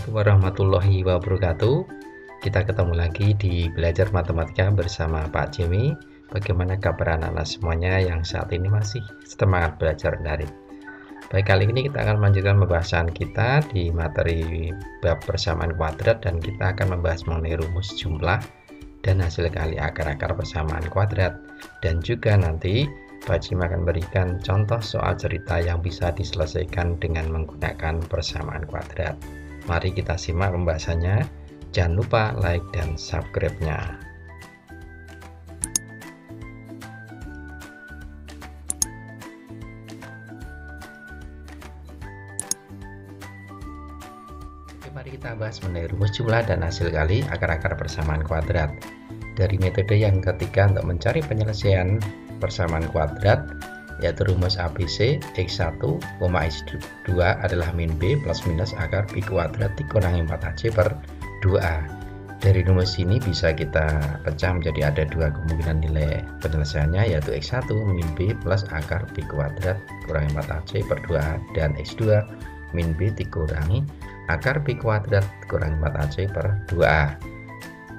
Assalamualaikum warahmatullahi wabarakatuh. Kita ketemu lagi di Belajar Matematika bersama Pak Jimmy. Bagaimana kabar anak-anak semuanya yang saat ini masih semangat belajar daring? Baik, kali ini kita akan melanjutkan pembahasan kita di materi bab persamaan kuadrat, dan kita akan membahas mengenai rumus jumlah dan hasil kali akar-akar persamaan kuadrat. Dan juga nanti Pak Jim akan berikan contoh soal cerita yang bisa diselesaikan dengan menggunakan persamaan kuadrat. Mari kita simak pembahasannya. Jangan lupa like dan subscribe-nya. Oke, mari kita bahas mengenai rumus jumlah dan hasil kali akar-akar persamaan kuadrat. Dari metode yang ketiga untuk mencari penyelesaian persamaan kuadrat, yaitu rumus ABC X1, X2 adalah min B plus minus akar B kuadrat dikurangi 4AC per 2A. Dari rumus ini bisa kita pecah menjadi ada dua kemungkinan nilai penyelesaiannya, yaitu X1 min B plus akar B kuadrat dikurangi 4AC per 2A, dan X2 min B dikurangi akar B kuadrat dikurangi 4AC per 2A.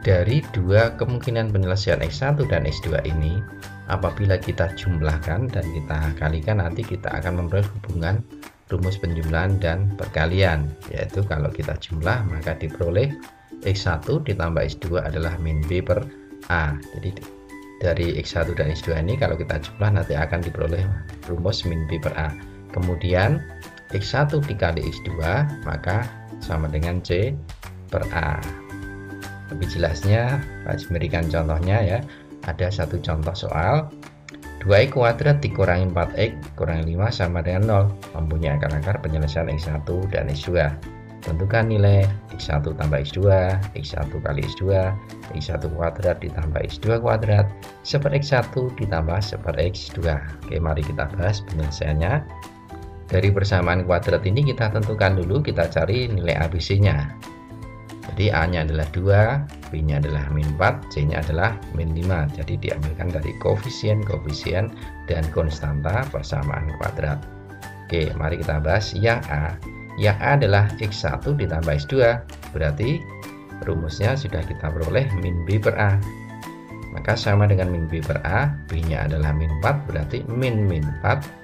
Dari dua kemungkinan penyelesaian X1 dan X2 ini, apabila kita jumlahkan dan kita kalikan, nanti kita akan memperoleh hubungan rumus penjumlahan dan perkalian, yaitu kalau kita jumlah maka diperoleh X1 ditambah X2 adalah min B per A. Jadi dari X1 dan X2 ini kalau kita jumlah nanti akan diperoleh rumus min B per A. Kemudian X1 dikali X2 maka sama dengan C per A. Lebih jelasnya Pak berikan contohnya ya. Ada satu contoh soal 2x kuadrat dikurangi 4x kurangi 5 sama dengan 0, mempunyai akar-akar penyelesaian X1 dan X2. Tentukan nilai X1 tambah X2, X1 kali X2, X1 kuadrat ditambah X2 kuadrat, seper X1 ditambah seper X2. Oke, mari kita bahas penyelesaiannya. Dari persamaan kuadrat ini kita tentukan dulu, kita cari nilai ABC-nya. Jadi A nya adalah 2, B nya adalah min 4, C nya adalah min 5. Jadi diambilkan dari koefisien dan konstanta persamaan kuadrat. Oke, mari kita bahas yang A. Yang A adalah X1 ditambah X2, berarti rumusnya sudah kita peroleh min B per A. Maka sama dengan min B per A, B nya adalah min 4, berarti min 4.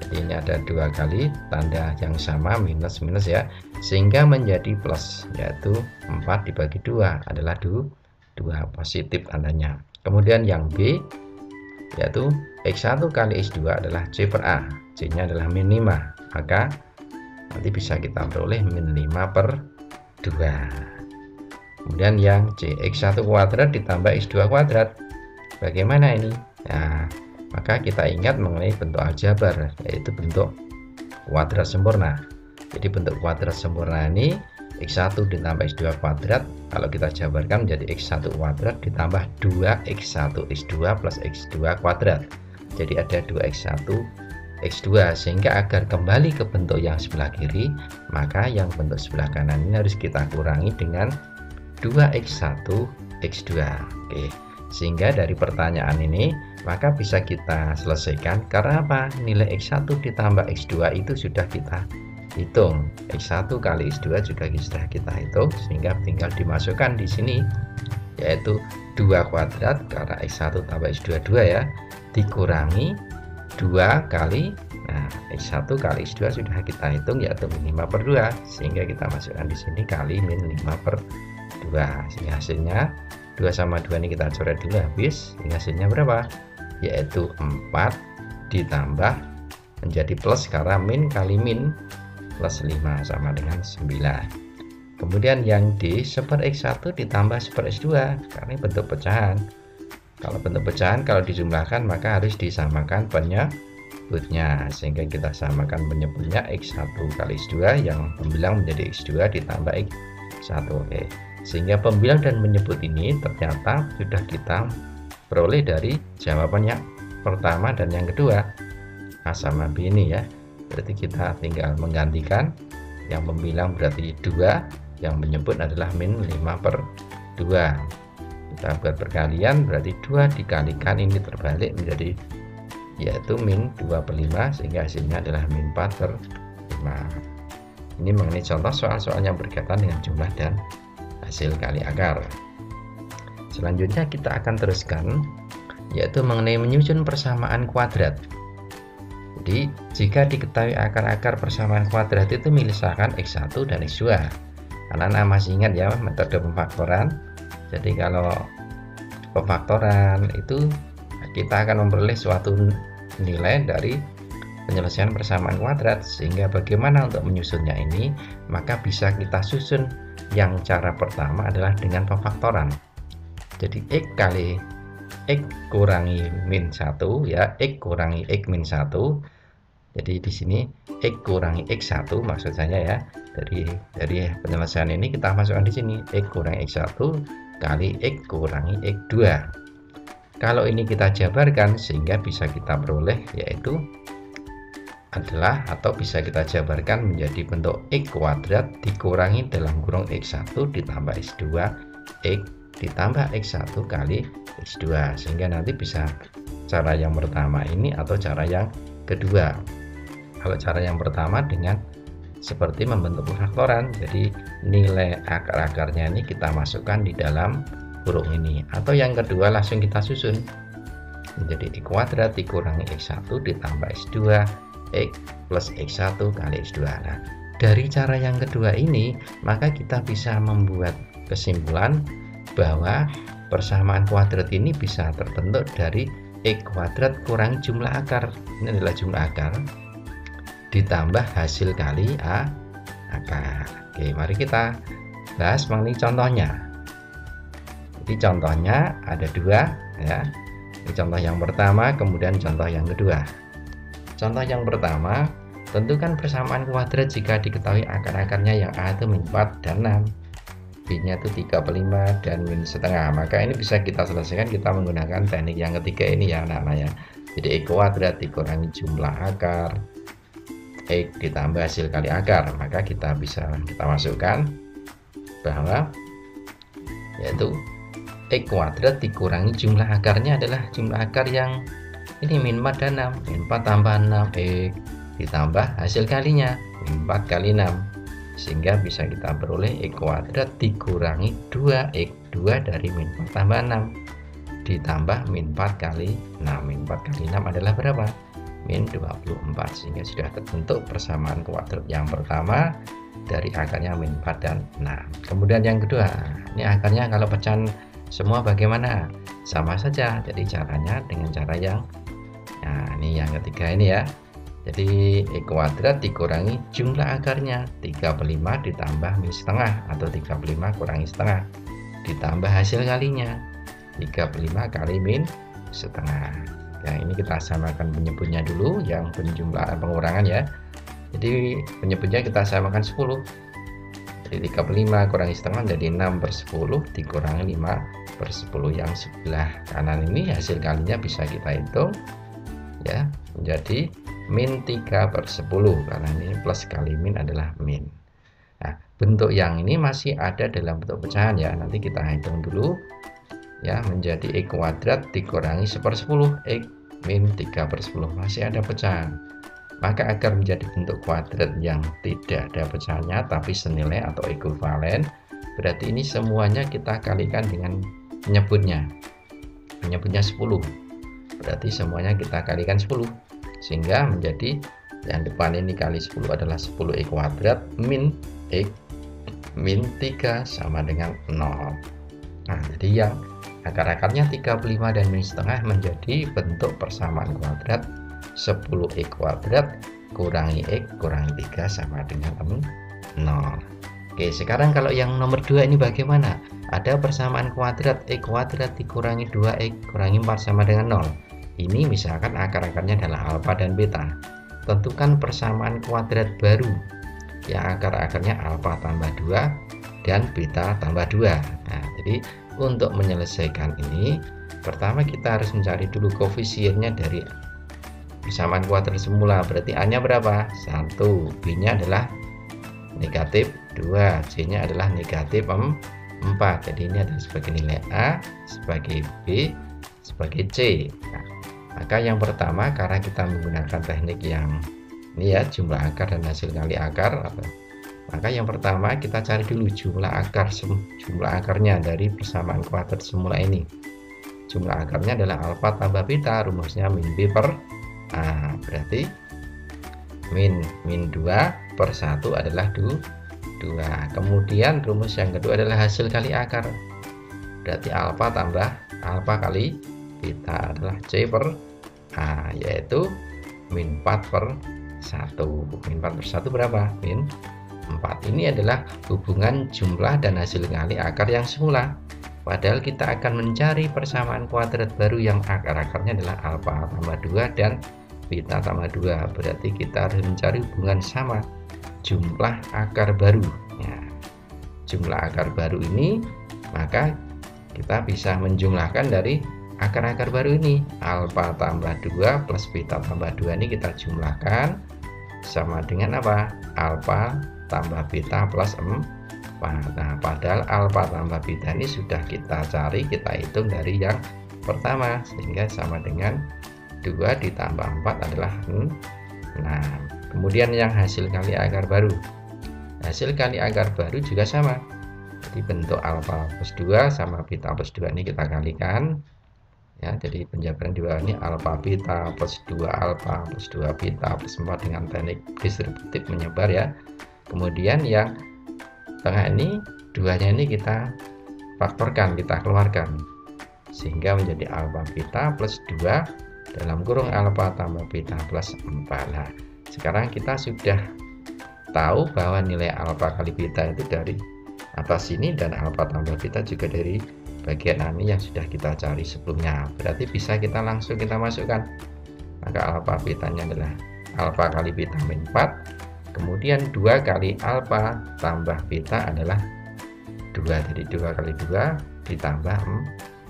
Jadi ini ada dua kali tanda yang sama, minus ya, sehingga menjadi plus, yaitu 4 dibagi 2 adalah 2 positif tandanya. Kemudian yang B yaitu X1 kali X2 adalah C per A, C nya adalah min 5, maka nanti bisa kita peroleh min 5 per 2. Kemudian yang C X1 kuadrat ditambah X2 kuadrat, bagaimana ini? Nah, maka kita ingat mengenai bentuk aljabar, yaitu bentuk kuadrat sempurna. Jadi bentuk kuadrat sempurna ini X1 ditambah X2 kuadrat, kalau kita jabarkan menjadi X1 kuadrat ditambah 2X1 X2 plus X2 kuadrat. Jadi ada 2X1 X2, sehingga agar kembali ke bentuk yang sebelah kiri, maka yang bentuk sebelah kanan ini harus kita kurangi dengan 2X1 X2. Oke. Sehingga dari pertanyaan ini maka bisa kita selesaikan, karena apa? Nilai X1 ditambah X2 itu sudah kita hitung, X1 kali X2 juga sudah kita hitung, sehingga tinggal dimasukkan di sini, yaitu 2 kuadrat karena X1 tambah X2 2 ya, dikurangi 2 kali, nah X1 kali X2 sudah kita hitung, yaitu min 5 per 2, sehingga kita masukkan di sini kali min 5 per 2, sehingga hasilnya 2 sama 2 ini kita coret dulu habis, sehingga hasilnya berapa? Yaitu 4 ditambah menjadi plus karena min kali min plus 5 sama dengan 9. Kemudian yang D seper X1 ditambah seper X2, karena ini bentuk pecahan. Kalau bentuk pecahan kalau dijumlahkan maka harus disamakan penyebutnya, sehingga kita samakan penyebutnya X1 kali X2, yang pembilang menjadi X2 ditambah X1. Oke. Sehingga pembilang dan menyebut ini ternyata sudah kita peroleh dari jawaban yang pertama dan yang kedua, A sama B ini ya. Berarti kita tinggal menggantikan, yang pembilang berarti 2, yang menyebut adalah min 5 per 2. Kita buat perkalian, berarti 2 dikalikan ini terbalik menjadi yaitu min 2 per 5, sehingga hasilnya adalah min 4 per 5. Ini mengenai contoh soal-soal yang berkaitan dengan jumlah dan hasil kali akar. Selanjutnya kita akan teruskan, yaitu mengenai menyusun persamaan kuadrat. Jadi jika diketahui akar-akar persamaan kuadrat itu misalkan X1 dan X2. Anak-anak masih ingat ya metode pemfaktoran. Jadi kalau pemfaktoran itu kita akan memperoleh suatu nilai dari penyelesaian persamaan kuadrat, sehingga bagaimana untuk menyusunnya ini, maka bisa kita susun yang cara pertama adalah dengan pemfaktoran. Jadi X kali X kurangi min 1 ya, X kurangi X min 1. Jadi di sini X kurangi X1 maksud saya ya. Dari penyelesaian ini kita masukkan di sini X kurangi X1 kali X kurangi X2. Kalau ini kita jabarkan sehingga bisa kita peroleh yaitu adalah, atau bisa kita jabarkan menjadi bentuk X kuadrat dikurangi dalam kurung X1 ditambah X2 X ditambah X1 kali X2, sehingga nanti bisa cara yang pertama ini atau cara yang kedua. Kalau cara yang pertama dengan seperti membentuk pemfaktoran, jadi nilai akar-akarnya ini kita masukkan di dalam kurung ini, atau yang kedua langsung kita susun menjadi X kuadrat dikurangi X1 ditambah X2 X plus X1 kali X2. Nah, dari cara yang kedua ini maka kita bisa membuat kesimpulan bahwa persamaan kuadrat ini bisa terbentuk dari X kuadrat kurang jumlah akar, ini adalah jumlah akar, ditambah hasil kali akar. Oke, mari kita bahas mengenai contohnya. Jadi contohnya ada dua ya. Ini contoh yang pertama, kemudian contoh yang kedua. Contoh yang pertama, tentukan persamaan kuadrat jika diketahui akar-akarnya yang A itu min 4 dan 6, B-nya itu 3/5 dan min setengah. Maka ini bisa kita selesaikan kita menggunakan teknik yang ketiga ini ya anak-anak ya. Jadi X kuadrat dikurangi jumlah akar X ditambah hasil kali akar. Maka kita masukkan bahwa yaitu X kuadrat dikurangi jumlah akarnya adalah jumlah akar yang ini min 4 dan 6, min 4 tambah 6 X ditambah hasil kalinya min 4 kali 6, sehingga bisa kita peroleh X kuadrat dikurangi 2X, 2 dari min 4 tambah 6 ditambah min 4 kali 6, min 4 kali 6 adalah berapa? Min 24, sehingga sudah terbentuk persamaan kuadrat yang pertama dari akarnya min 4 dan 6. Kemudian yang kedua, ini akarnya kalau pecahan semua bagaimana? Sama saja, jadi caranya dengan cara yang ini yang ketiga ini ya. Jadi X kuadrat dikurangi jumlah akarnya 3/5 ditambah min setengah atau 3/5 kurangi setengah ditambah hasil kalinya 3/5 kali min setengah. Ya, ini kita samakan penyebutnya dulu yang penjumlahan pengurangan ya. Jadi penyebutnya kita samakan 10. Jadi 3/5 kurangi setengah jadi 6/10 dikurangi 5/10. Yang sebelah kanan ini hasil kalinya bisa kita hitung ya, menjadi min 3/10 karena ini plus kali min adalah min. Nah, bentuk yang ini masih ada dalam bentuk pecahan ya, nanti kita hitung dulu ya, menjadi X kuadrat dikurangi 1/10 X min 3/10, masih ada pecahan. Maka agar menjadi bentuk kuadrat yang tidak ada pecahannya tapi senilai atau ekuivalen, berarti ini semuanya kita kalikan dengan penyebutnya 10, berarti semuanya kita kalikan 10, sehingga menjadi yang depan ini kali 10 adalah 10 X kuadrat min X min 3 sama dengan 0. Nah, jadi yang akar-akarnya 3/5 dan min setengah menjadi bentuk persamaan kuadrat 10 X kuadrat kurangi X kurangi 3 sama dengan 0. Oke, sekarang kalau yang nomor 2 ini bagaimana? Ada persamaan kuadrat X kuadrat dikurangi 2X kurangi 4 sama dengan 0. Ini misalkan akar-akarnya adalah alfa dan beta. Tentukan persamaan kuadrat baru yang akar-akarnya alfa tambah 2 dan beta tambah 2. Nah, jadi untuk menyelesaikan ini, pertama kita harus mencari dulu koefisiennya dari persamaan kuadrat semula. Berarti A-nya berapa? 1, B-nya adalah negatif 2, C-nya adalah negatif 4. Jadi ini adalah sebagai nilai A, sebagai B, sebagai C. Nah, maka yang pertama, karena kita menggunakan teknik yang ini ya, jumlah akar dan hasil kali akar, Maka yang pertama kita cari dulu jumlah akarnya dari persamaan kuadrat semula ini. Jumlah akarnya adalah alfa tambah beta, rumusnya min b per a. Berarti min 2 per 1 adalah 2. Kemudian rumus yang kedua adalah hasil kali akar. Berarti alfa tambah alfa kali beta adalah c per a, yaitu min 4 per 1. Min 4 per 1 berapa? Min 4. Ini adalah hubungan jumlah dan hasil kali akar yang semula. Padahal kita akan mencari persamaan kuadrat baru yang akar-akarnya adalah alfa tambah 2 dan beta tambah 2. Berarti kita harus mencari hubungan sama jumlah akar baru. Ya, jumlah akar baru ini, maka kita bisa menjumlahkan dari akar-akar baru ini. Alfa tambah 2 plus beta tambah 2 ini kita jumlahkan sama dengan apa? Alfa tambah beta plus 4. Nah, padahal alfa tambah beta ini sudah kita cari, kita hitung dari yang pertama, sehingga sama dengan 2 ditambah 4 adalah 6. Kemudian yang hasil kali akar baru. Hasil kali akar baru juga sama. Jadi bentuk alfa plus 2 sama beta plus 2 ini kita kalikan. Ya, jadi penjabaran di bawah ini alfa beta plus 2 alfa plus 2 beta plus 4 dengan teknik distributif menyebar ya. Kemudian yang tengah ini, duanya ini kita faktorkan, kita keluarkan, sehingga menjadi alfa beta plus 2 dalam kurung alfa tambah beta plus 4. Nah, sekarang kita sudah tahu bahwa nilai alfa kali beta itu dari atas sini, dan alfa tambah beta juga dari bagian ini yang sudah kita cari sebelumnya. Berarti bisa kita langsung kita masukkan. Maka alfa betanya adalah alfa kali beta min 4. Kemudian 2 kali alfa tambah beta adalah 2. Jadi 2 kali 2 ditambah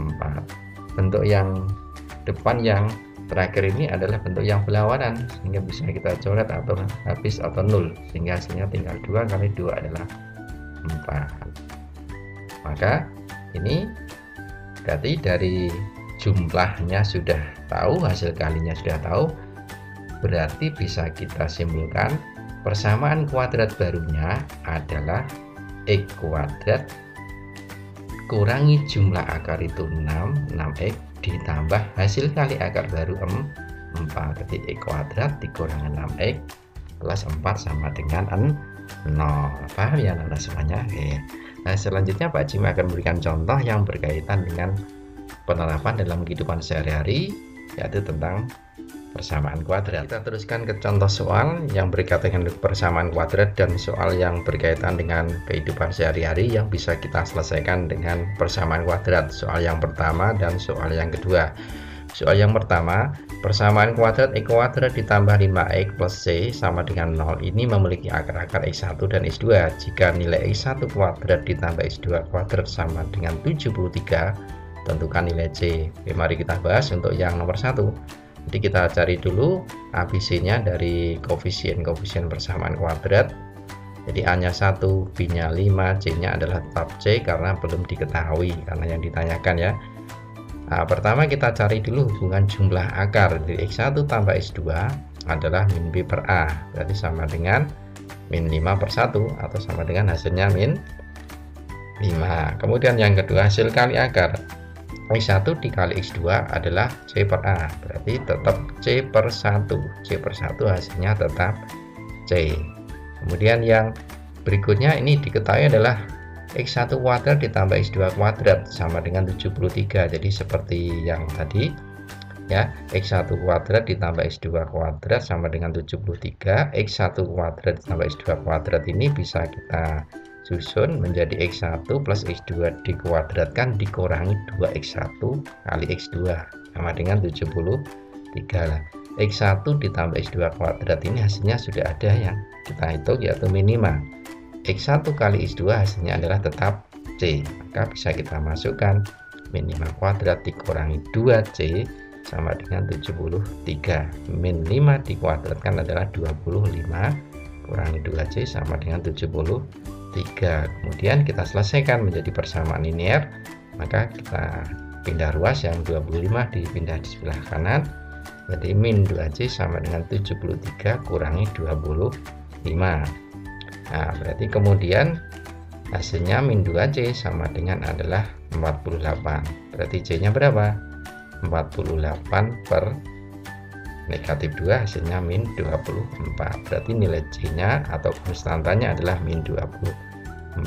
4. Bentuk yang depan yang terakhir ini adalah bentuk yang berlawanan, sehingga bisa kita coret atau habis atau 0, sehingga hasilnya tinggal 2 kali 2 adalah 4. Maka ini berarti dari jumlahnya sudah tahu, hasil kalinya sudah tahu, berarti bisa kita simpulkan persamaan kuadrat barunya adalah x kuadrat kurangi jumlah akar itu 6x ditambah hasil kali akar baru 4. Jadi x kuadrat dikurangi 6x plus 4 sama dengan 0. Paham ya anak-anak semuanya? Oke. Nah, selanjutnya Pak Jim akan memberikan contoh yang berkaitan dengan penerapan dalam kehidupan sehari-hari, yaitu tentang persamaan kuadrat. Kita teruskan ke contoh soal yang berkaitan dengan persamaan kuadrat dan soal yang berkaitan dengan kehidupan sehari-hari yang bisa kita selesaikan dengan persamaan kuadrat. Soal yang pertama dan soal yang kedua. Soal yang pertama, persamaan kuadrat x kuadrat ditambah 5x plus c sama dengan 0 ini memiliki akar-akar x1 dan x2. Jika nilai x1 kuadrat ditambah x2 kuadrat sama dengan 73, tentukan nilai c. Oke, mari kita bahas untuk yang nomor 1. Jadi kita cari dulu ABC-nya dari koefisien-koefisien persamaan kuadrat. Jadi A-nya 1, B-nya 5, C-nya adalah tetap C karena belum diketahui, karena yang ditanyakan ya. Nah, pertama kita cari dulu hubungan jumlah akar dari X1 tambah X2 adalah min B per A, berarti sama dengan min 5 per 1 atau sama dengan hasilnya min 5. Kemudian yang kedua, hasil kali akar X1 dikali X2 adalah C per A, berarti tetap C per 1. C per 1 hasilnya tetap C. Kemudian yang berikutnya ini diketahui adalah X1 kuadrat ditambah X2 kuadrat sama dengan 73. Jadi seperti yang tadi ya, X1 kuadrat ditambah X2 kuadrat sama dengan 73. X1 kuadrat ditambah X2 kuadrat ini bisa kita susun menjadi X1 plus X2 dikuadratkan dikurangi 2X1 kali X2 sama dengan 73 lah. X1 ditambah X2 kuadrat ini hasilnya sudah ada yang kita hitung, yaitu min 5. X1 kali X2 hasilnya adalah tetap C, maka bisa kita masukkan min 5 kuadrat dikurangi 2C sama dengan 73. Min 5 dikuadratkan adalah 25 kurangi 2C sama dengan 73. Kemudian kita selesaikan menjadi persamaan linear, maka kita pindah ruas, yang 25 dipindah di sebelah kanan, jadi min 2C sama dengan 73 kurangi 25. Nah, berarti kemudian hasilnya min 2C sama dengan adalah 48. Berarti C-nya berapa? 48 per negatif 2, hasilnya min 24. Berarti nilai C-nya atau konstantanya adalah min 24.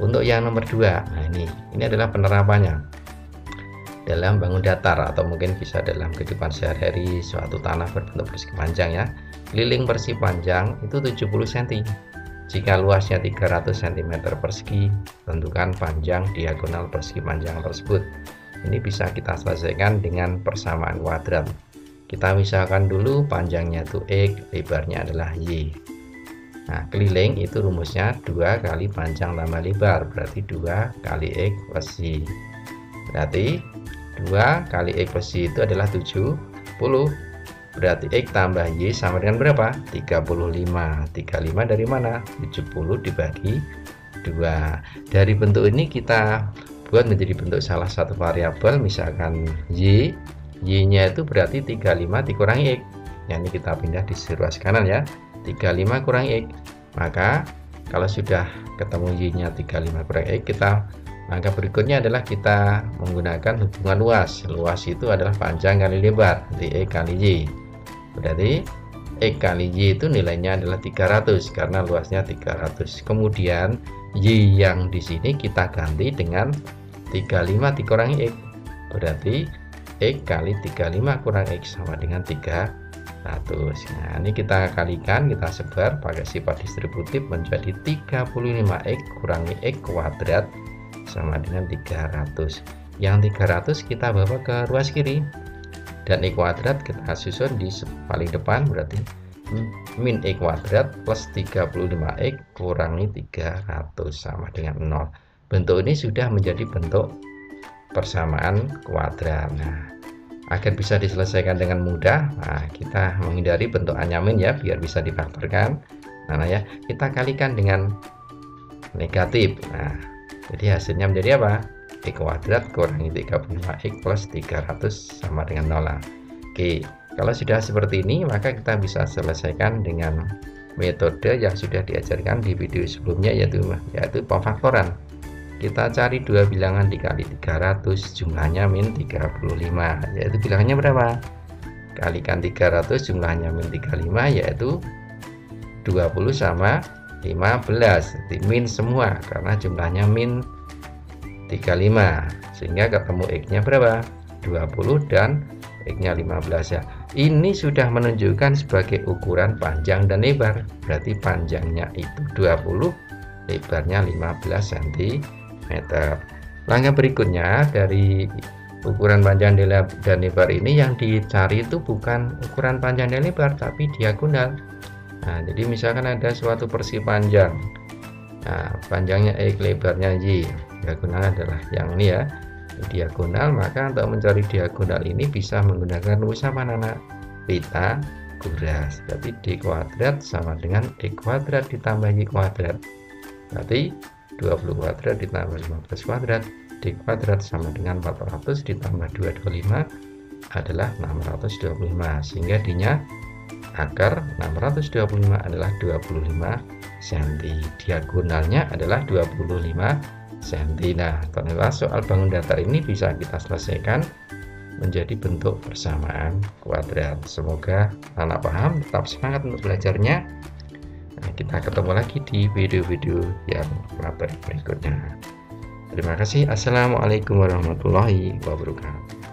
Untuk yang nomor 2, nah ini adalah penerapannya dalam bangun datar atau mungkin bisa dalam kehidupan sehari-hari suatu tanah berbentuk persegi panjang ya. Keliling persegi panjang itu 70 cm. Jika luasnya 300 cm persegi, tentukan panjang diagonal persegi panjang tersebut. Ini bisa kita selesaikan dengan persamaan kuadrat. Kita misalkan dulu panjangnya itu X, lebarnya adalah Y. Nah, keliling itu rumusnya 2 kali panjang tambah lebar, berarti 2 kali X plus Y. Berarti 2 kali X plus Y itu adalah 70. Berarti X tambah Y sama dengan berapa? 35. 35 dari mana? 70 dibagi 2. Dari bentuk ini kita buat menjadi bentuk salah satu variabel, misalkan Y. Y-nya itu berarti 35 dikurangi X. Ya, ini kita pindah di sisi ruas kanan ya. 35 kurangi X. Maka kalau sudah ketemu Y-nya 35 kurangi X, maka berikutnya adalah kita menggunakan hubungan luas. Luas itu adalah panjang kali lebar, di X kali Y. Berarti X kali Y itu nilainya adalah 300 karena luasnya 300. Kemudian Y yang di sini kita ganti dengan 35 dikurangi X. Berarti X kali 35 kurang X sama dengan 300. Nah, ini kita kalikan, kita sebar pakai sifat distributif menjadi 35X kurangi X kuadrat sama dengan 300. Yang 300 kita bawa ke ruas kiri. Dan X kuadrat kita susun di paling depan, berarti min X kuadrat plus 35X kurangi 300 sama dengan 0. Bentuk ini sudah menjadi bentuk persamaan kuadrat. Nah, agar bisa diselesaikan dengan mudah, nah, kita menghindari bentuk anyamin ya, biar bisa difaktorkan. Nah ya, kita kalikan dengan negatif. Nah, jadi hasilnya menjadi apa? X kuadrat kurangi 35X plus 300 sama dengan 0. Oke, kalau sudah seperti ini, maka kita bisa selesaikan dengan metode yang sudah diajarkan di video sebelumnya, yaitu pemfaktoran. Kita cari dua bilangan dikali 300, jumlahnya min 35, yaitu bilangannya berapa? Kalikan 300, jumlahnya min 35, yaitu 20 sama 15. Jadi min semua karena jumlahnya min 35, sehingga ketemu X-nya berapa? 20 dan X-nya 15 ya. Ini sudah menunjukkan sebagai ukuran panjang dan lebar. Berarti panjangnya itu 20, lebarnya 15 cm. Langkah berikutnya dari ukuran panjang dan lebar ini yang dicari itu bukan ukuran panjang dan lebar, tapi diagonal. Nah, jadi misalkan ada suatu persegi panjang. Nah, panjangnya X, lebarnya Y. Diagonal adalah yang ini ya, diagonal. Maka untuk mencari diagonal ini bisa menggunakan rumus apa anak? Pitagoras. Berarti D kuadrat sama dengan X kuadrat ditambah Y kuadrat. Berarti 20 kuadrat ditambah 15 kuadrat, D kuadrat sama dengan 400 ditambah 225 adalah 625, sehingga D-nya akar 625 adalah 25 cm. Diagonalnya adalah 25 cm. Nah, ternyata soal bangun datar ini bisa kita selesaikan menjadi bentuk persamaan kuadrat. Semoga anak paham, tetap semangat untuk belajarnya. Nah, kita ketemu lagi di video-video yang materi berikutnya. Terima kasih. Assalamualaikum warahmatullahi wabarakatuh.